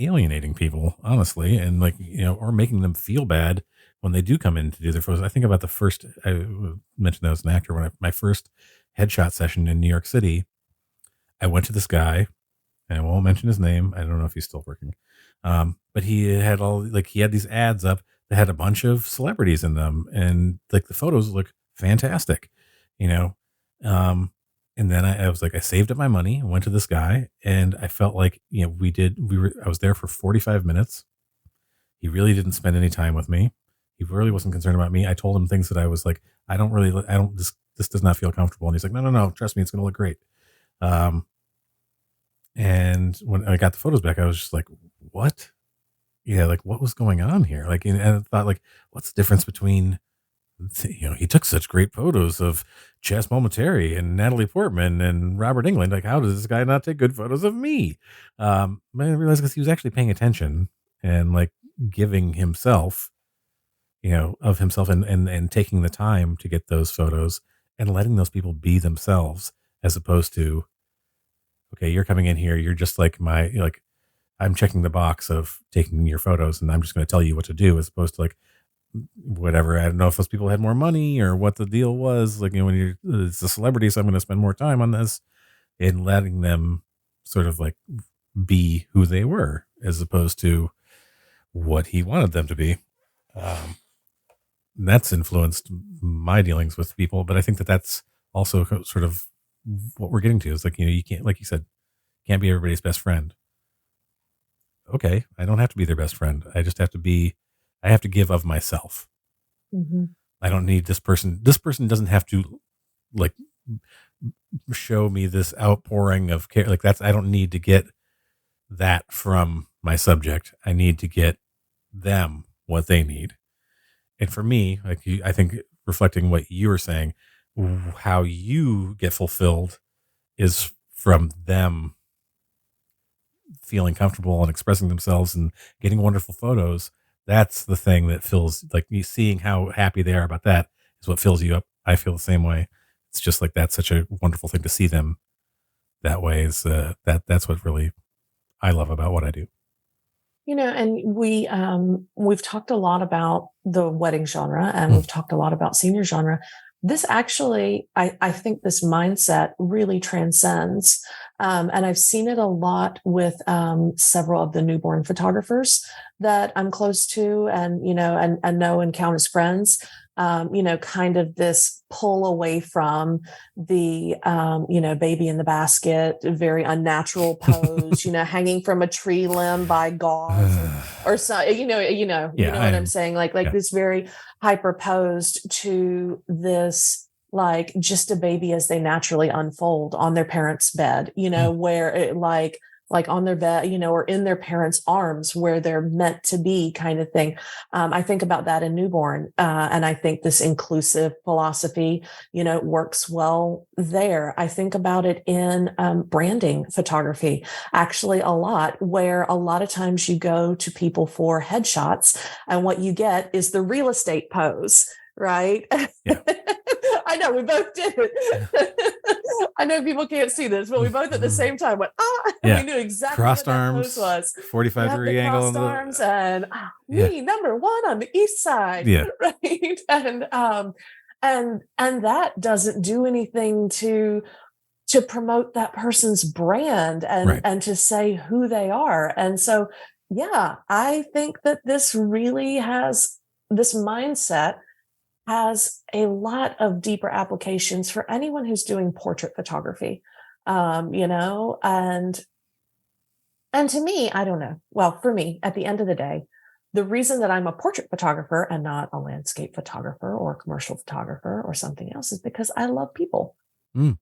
alienating people, honestly, and like, or making them feel bad when they do come in to do their photos. I think about I mentioned that as an actor, when my first headshot session in New York City, I went to this guy, and I won't mention his name. I don't know if he's still working. But he had he had these ads up that had a bunch of celebrities in them, and like the photos look fantastic, and then I was like, I saved up my money, went to this guy, and I felt like, I was there for 45 minutes. He really didn't spend any time with me. He really wasn't concerned about me. I told him things that I was like, this does not feel comfortable. And he's like, no, trust me, it's going to look great. And when I got the photos back, I was just like, what? Yeah. Like, what was going on here? Like, and I thought, like, what's the difference between, he took such great photos of Chess Momentary and Natalie Portman and Robert Englund. Like, how does this guy not take good photos of me? But I realized because he was actually paying attention and like giving himself, of himself and taking the time to get those photos and letting those people be themselves, as opposed to, okay, you're coming in here, you're just like I'm checking the box of taking your photos and I'm just going to tell you what to do, as opposed to like, whatever. I don't know if those people had more money or what the deal was. Like, when it's a celebrity, so I'm going to spend more time on this, and letting them sort of like be who they were, as opposed to what he wanted them to be. That's influenced my dealings with people, but I think that that's also sort of what we're getting to. Is like, you can't, like you said, can't be everybody's best friend. Okay, I don't have to be their best friend. I just have to I have to give of myself. Mm-hmm. I don't need this person. This person doesn't have to like show me this outpouring of care. Like I don't need to get that from my subject. I need to get them what they need. And for me, like I think reflecting what you were saying, how you get fulfilled is from them feeling comfortable and expressing themselves and getting wonderful photos. That's the thing that fills, like, you seeing how happy they are about that is what fills you up. I feel the same way. It's just like, that's such a wonderful thing to see them that way. Is that's what really I love about what I do. And we've talked a lot about the wedding genre, and we've talked a lot about senior genre. This actually, I think this mindset really transcends And I've seen it a lot with several of the newborn photographers that I'm close to and, and know and count as friends. Kind of this pull away from the, baby in the basket, very unnatural pose, hanging from a tree limb by gauze or so, what I'm saying? Like this very hyper posed to this, like just a baby as they naturally unfold on their parents' bed, where it like on their bed, or in their parents' arms where they're meant to be kind of thing. I think about that in newborn. And I think this inclusive philosophy, works well there. I think about it in branding photography, actually a lot, where a lot of times you go to people for headshots and what you get is the real estate pose, right? Yeah. I know we both did it. I know people can't see this, but we both at the same time went, we knew exactly crossed what that arms pose was. 45-degree angle. Crossed arms and me, number one on the east side. Yeah. Right. And that doesn't do anything to promote that person's brand and to say who they are. And so, I think that this really has this mindset has a lot of deeper applications for anyone who's doing portrait photography, and to me, I don't know. Well, for me, at the end of the day, the reason that I'm a portrait photographer and not a landscape photographer or a commercial photographer or something else is because I love people.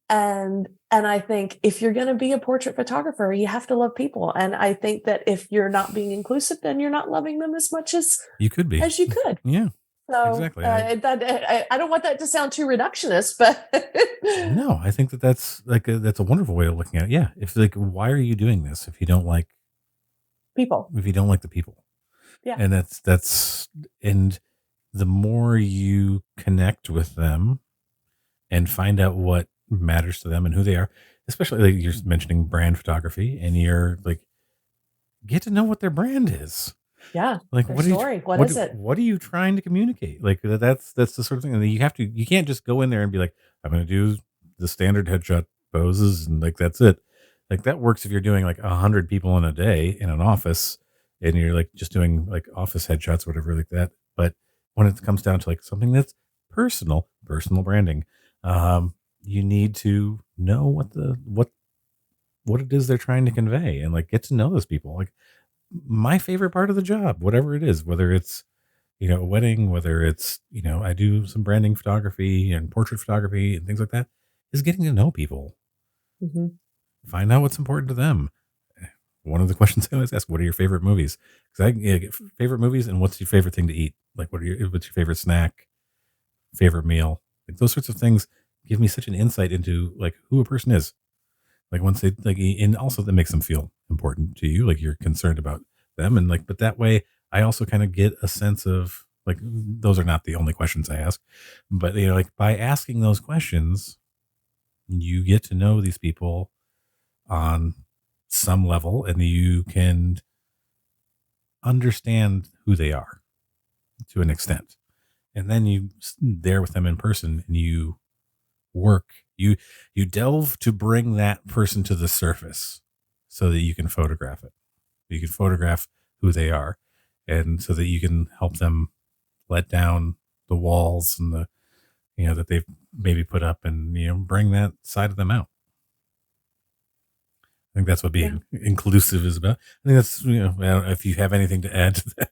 And I think if you're going to be a portrait photographer, you have to love people. And I think that if you're not being inclusive, then you're not loving them as much as you could be. As you could. Yeah. So exactly. I don't want that to sound too reductionist, but no, I think that's that's a wonderful way of looking at it. Yeah. If why are you doing this if you don't like people? If you don't like the people. Yeah. And and the more you connect with them and find out what matters to them and who they are, especially like you're mentioning brand photography and you're like, get to know what their brand is. Yeah. Like what is it? What are you trying to communicate? Like that's the sort of thing that you can't just go in there and be like, I'm going to do the standard headshot poses. And like, that's it. Like that works if you're doing like 100 people in a day in an office and you're like just doing like office headshots, whatever like that. But when it comes down to like something that's personal branding, you need to know what it is they're trying to convey and like get to know those people. Like, my favorite part of the job, whatever it is, whether it's, a wedding, whether it's, I do some branding photography and portrait photography and things like that, is getting to know people. Mm-hmm. Find out what's important to them. One of the questions I always ask, what are your favorite movies? Because I get favorite movies and what's your favorite thing to eat? Like, what's your favorite snack, favorite meal? Like those sorts of things give me such an insight into like who a person is. Like once they like, and also that makes them feel important to you. Like you're concerned about them. And like, but that way I also kind of get a sense of like, those are not the only questions I ask, but like by asking those questions, you get to know these people on some level and you can understand who they are to an extent. And then you there with them in person and you work, you delve to bring that person to the surface so that you can photograph it. You can photograph who they are and so that you can help them let down the walls and the, that they've maybe put up and, bring that side of them out. I think that's what being inclusive is about. I think that's, I don't know if you have anything to add to that.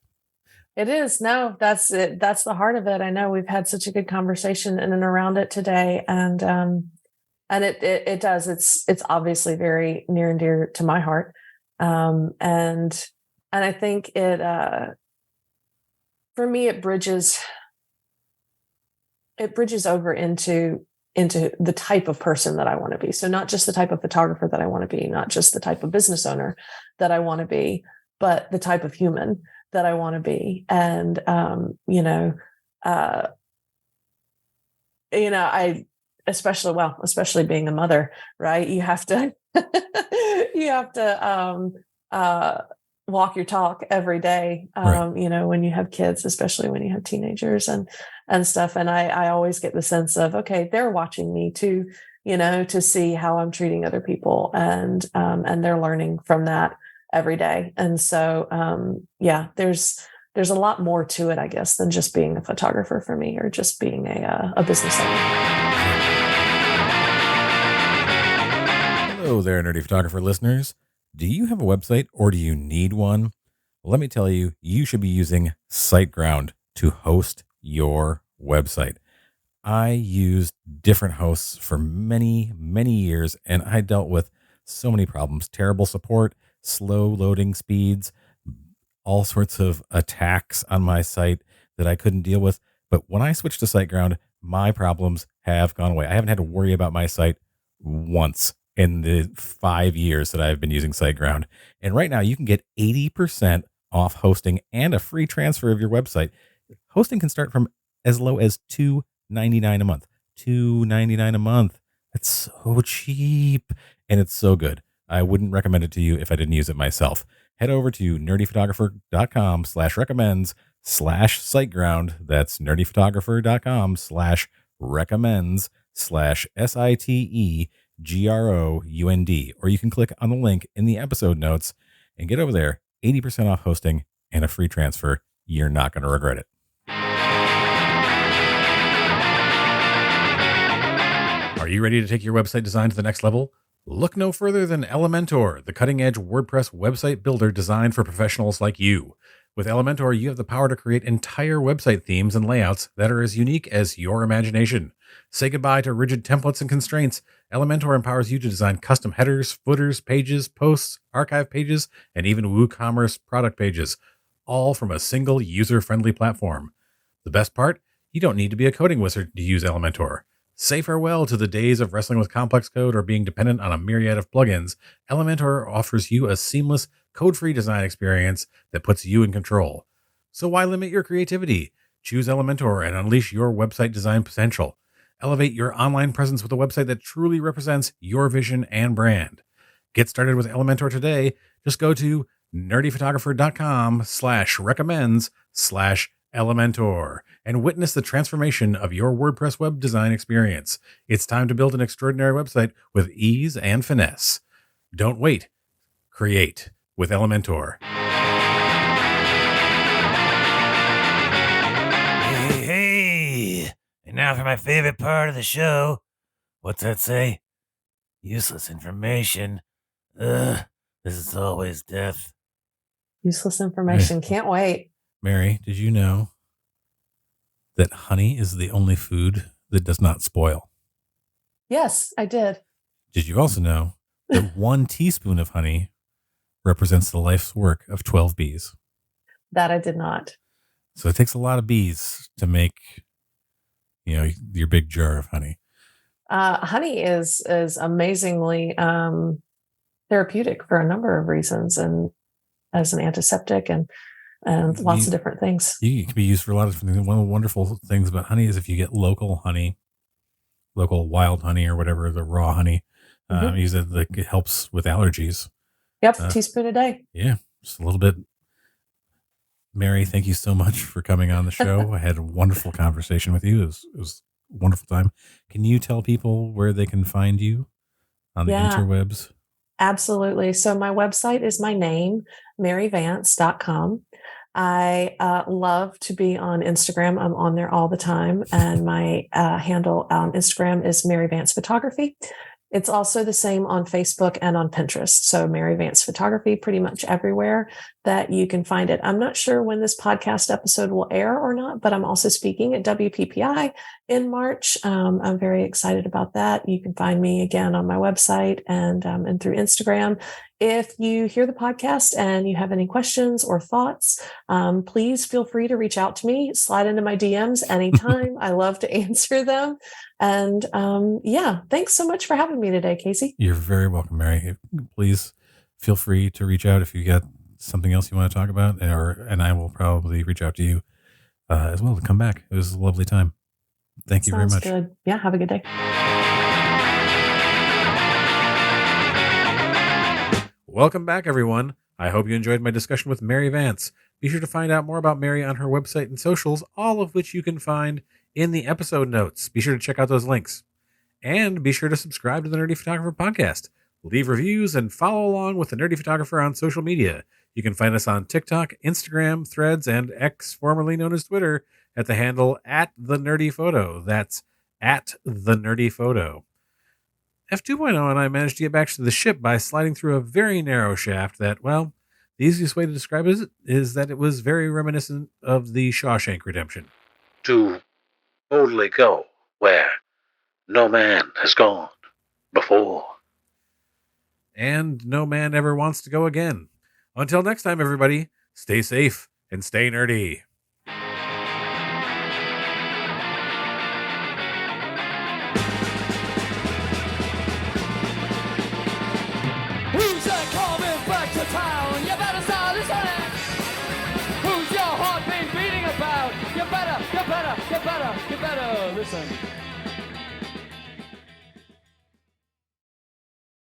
It is. No, that's it. That's the heart of it. I know we've had such a good conversation in and around it today. And it does. It's obviously very near and dear to my heart. And I think it, for me, it bridges over into the type of person that I want to be. So not just the type of photographer that I want to be, not just the type of business owner that I want to be, but the type of human that I want to be. And, I, especially being a mother, right. You have to, walk your talk every day. Right. When you have kids, especially when you have teenagers and stuff. And I always get the sense of, okay, they're watching me too, to see how I'm treating other people, and they're learning from that every day. And so, there's a lot more to it, I guess, than just being a photographer for me, or just being a business owner. Hello there, Nerdy Photographer listeners. Do you have a website, or do you need one? Well, let me tell you, you should be using SiteGround to host your website. I used different hosts for many, many years, and I dealt with so many problems: terrible support, slow loading speeds, all sorts of attacks on my site that I couldn't deal with. But when I switched to SiteGround, my problems have gone away. I haven't had to worry about my site once in the 5 years that I've been using SiteGround. And right now you can get 80% off hosting and a free transfer of your website. Hosting can start from as low as $2.99 a month. $2.99 a month. That's so cheap, and it's so good. I wouldn't recommend it to you if I didn't use it myself. Head over to nerdyphotographer.com/recommends/SiteGround. That's nerdyphotographer.com/recommends/SiteGround. Or you can click on the link in the episode notes and get over there. 80% off hosting and a free transfer. You're not going to regret it. Are you ready to take your website design to the next level? Look no further than Elementor, the cutting-edge WordPress website builder designed for professionals like you. With Elementor, you have the power to create entire website themes and layouts that are as unique as your imagination. Say goodbye to rigid templates and constraints. Elementor empowers you to design custom headers, footers, pages, posts, archive pages, and even WooCommerce product pages, all from a single user-friendly platform. The best part? You don't need to be a coding wizard to use Elementor. Say farewell to the days of wrestling with complex code or being dependent on a myriad of plugins. Elementor offers you a seamless, code-free design experience that puts you in control. So why limit your creativity? Choose Elementor and unleash your website design potential. Elevate your online presence with a website that truly represents your vision and brand. Get started with Elementor today. Just go to nerdyphotographer.com/recommends/Elementor and witness the transformation of your WordPress web design experience. It's time to build an extraordinary website with ease and finesse. Don't wait. Create with Elementor. Hey. And now for my favorite part of the show. What's that say? Useless information. This is always death. Useless information. Can't wait. Mary, did you know that honey is the only food that does not spoil? Yes, I did. Did you also know that 1 teaspoon of honey represents the life's work of 12 bees? That I did not. So it takes a lot of bees to make, your big jar of honey. Honey is amazingly therapeutic for a number of reasons, and as an antiseptic and lots of different things. It can be used for a lot of different things. One of the wonderful things about honey is if you get local honey, local wild honey or whatever, the raw honey, use it, it helps with allergies. Yep, a teaspoon a day. Yeah, just a little bit. Mary, thank you so much for coming on the show. I had a wonderful conversation with you. It was a wonderful time. Can you tell people where they can find you on the interwebs? Absolutely. So my website is my name, maryvance.com. I love to be on Instagram. I'm on there all the time. And my handle on Instagram is Mary Vance Photography. It's also the same on Facebook and on Pinterest. So Mary Vance Photography, pretty much everywhere that you can find it. I'm not sure when this podcast episode will air or not, but I'm also speaking at WPPI in March. I'm very excited about that. You can find me again on my website and through Instagram. If you hear the podcast and you have any questions or thoughts, please feel free to reach out to me. Slide into my DMs anytime. I love to answer them. And thanks so much for having me today, Casey. You're very welcome, Mary. Please feel free to reach out if you got something else you want to talk about, and I will probably reach out to you as well to come back. It was a lovely time. Thank you very much. Sounds good. Yeah, have a good day. Welcome back, everyone. I hope you enjoyed my discussion with Mary Vance. Be sure to find out more about Mary on her website and socials, all of which you can find in the episode notes. Be sure to check out those links. And be sure to subscribe to the Nerdy Photographer Podcast. Leave reviews and follow along with the Nerdy Photographer on social media. You can find us on TikTok, Instagram, Threads, and X, formerly known as Twitter, at the handle @TheNerdyPhoto. That's @TheNerdyPhoto. F2.0 and I managed to get back to the ship by sliding through a very narrow shaft that, well, the easiest way to describe it is that it was very reminiscent of the Shawshank Redemption. To boldly go where no man has gone before. And no man ever wants to go again. Until next time, everybody, stay safe and stay nerdy. Who's that coming back to town? You better start listening. Who's your heart been beating about? You better listen.